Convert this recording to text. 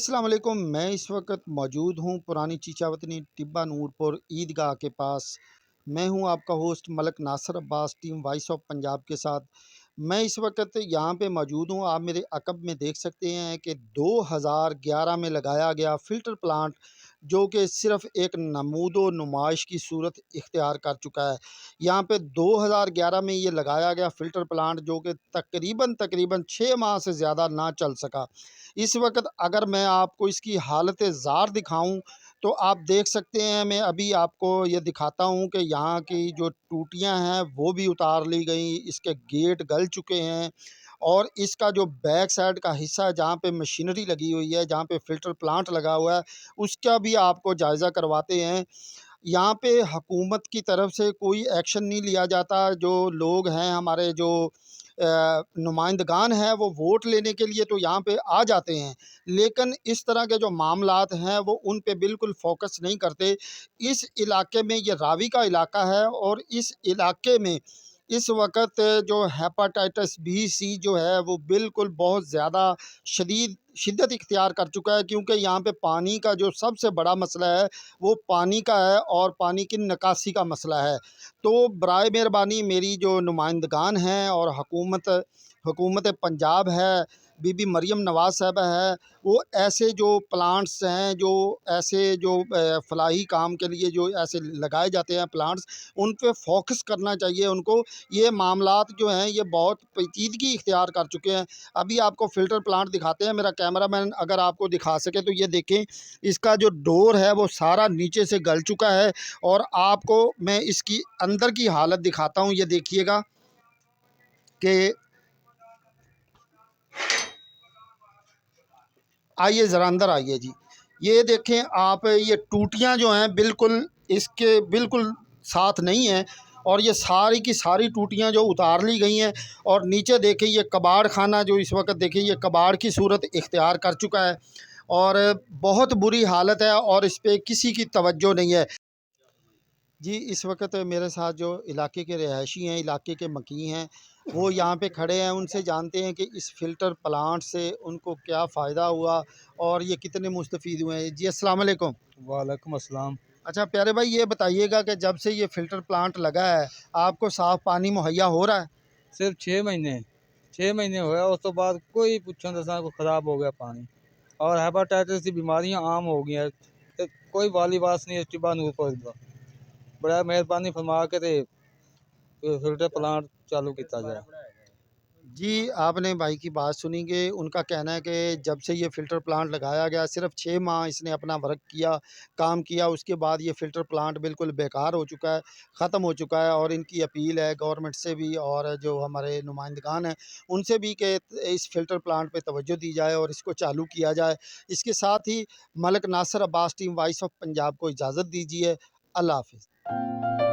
अस्सलाम वालेकुम। मैं इस वक्त मौजूद हूँ पुरानी चीचावतनी टिब्बा नूरपुर ईदगाह के पास। मैं हूँ आपका host Malak Nasser Abbas, team voice of Punjab के साथ। मैं इस वक्त यहाँ पे मौजूद हूँ। आप मेरे अक़ब में देख सकते हैं कि 2011 में लगाया गया फ़िल्टर प्लांट, जो कि सिर्फ़ एक नमूदो नुमाइश की सूरत इख्तियार कर चुका है। यहाँ पे 2011 में ये लगाया गया फ़िल्टर प्लांट, जो कि तकरीबन 6 माह से ज़्यादा ना चल सका। इस वक़्त अगर मैं आपको इसकी हालत ज़ार दिखाऊँ, तो आप देख सकते हैं। मैं अभी आपको ये दिखाता हूँ कि यहाँ की जो टूटियाँ हैं वो भी उतार ली गई, इसके गेट गल चुके हैं और इसका जो बैक साइड का हिस्सा है, जहाँ पे मशीनरी लगी हुई है, जहाँ पे फ़िल्टर प्लांट लगा हुआ है, उसका भी आपको जायज़ा करवाते हैं। यहाँ पे हुकूमत की तरफ से कोई एक्शन नहीं लिया जाता। जो लोग हैं, हमारे जो नुमाइंदगान हैं, वो वोट लेने के लिए तो यहाँ पे आ जाते हैं, लेकिन इस तरह के जो मामलात हैं वो उन पे बिल्कुल फ़ोकस नहीं करते। इस इलाके में, ये रावी का इलाका है और इस इलाके में इस वक़्त जो हेपेटाइटिस बी, सी जो है वो बिल्कुल बहुत ज़्यादा शिद्दत इख्तियार कर चुका है, क्योंकि यहाँ पे पानी का जो सबसे बड़ा मसला है वो पानी का है और पानी की निकासी का मसला है। तो बराए मेहरबानी मेरी जो नुमाइंदगान हैं और हुकूमत हुकूमत पंजाब है, बीबी मरियम नवाज़ साहिबा है, वो ऐसे जो प्लांट्स हैं, जो ऐसे जो फलाही काम के लिए जो ऐसे लगाए जाते हैं प्लांट्स, उन पे फ़ोकस करना चाहिए उनको। ये मामलात जो हैं ये बहुत पेचीदगी इख्तियार कर चुके हैं। अभी आपको फ़िल्टर प्लांट दिखाते हैं। मेरा कैमरामैन अगर आपको दिखा सके तो ये देखें, इसका जो डोर है वो सारा नीचे से गल चुका है और आपको मैं इसकी अंदर की हालत दिखाता हूँ। ये देखिएगा कि आइए ज़रा अंदर आइए जी। ये देखें आप, ये टूटियाँ जो हैं बिल्कुल इसके बिल्कुल साथ नहीं हैं और ये सारी की सारी टूटियाँ जो उतार ली गई हैं। और नीचे देखें, ये कबाड़ खाना जो इस वक्त देखें ये कबाड़ की सूरत इख्तियार कर चुका है और बहुत बुरी हालत है और इस पे किसी की तवज्जो नहीं है। जी, इस वक़्त मेरे साथ जो इलाके के रिहायशी हैं, इलाके के मकीन हैं, वो यहाँ पे खड़े हैं। उनसे जानते हैं कि इस फ़िल्टर प्लांट से उनको क्या फ़ायदा हुआ और ये कितने मुस्तफ़ीद हुए हैं। जी, अस्सलाम वालेकुम। वालेकुम अस्सलाम। अच्छा प्यारे भाई, ये बताइएगा कि जब से ये फ़िल्टर प्लांट लगा है, आपको साफ़ पानी मुहैया हो रहा है? सिर्फ 6 महीने होया, उस तो बाद कोई पुछन दसा को खराब हो गया पानी और हेपेटाइटिस की बीमारियां आम हो गई हैं। ते कोई वाली बात नहीं टिब्बा नूरपुर दा। बड़ा मेहरबानी फरमा के ते फिल्टर प्लांट चालू किया जाए। जी, आपने भाई की बात सुनी कि उनका कहना है कि जब से ये फ़िल्टर प्लांट लगाया गया, सिर्फ़ 6 माह इसने अपना वर्क किया, काम किया, उसके बाद ये फ़िल्टर प्लांट बिल्कुल बेकार हो चुका है, ख़त्म हो चुका है। और इनकी अपील है गवर्नमेंट से भी और जो हमारे नुमाइंदगान हैं, उनसे भी कि इस फ़िल्टर प्लांट पे तवज्जो दी जाए और इसको चालू किया जाए। इसके साथ ही मलक नासर Abbas, team voice of Punjab को इजाज़त दीजिए। अल्लाह हाफ़िज़।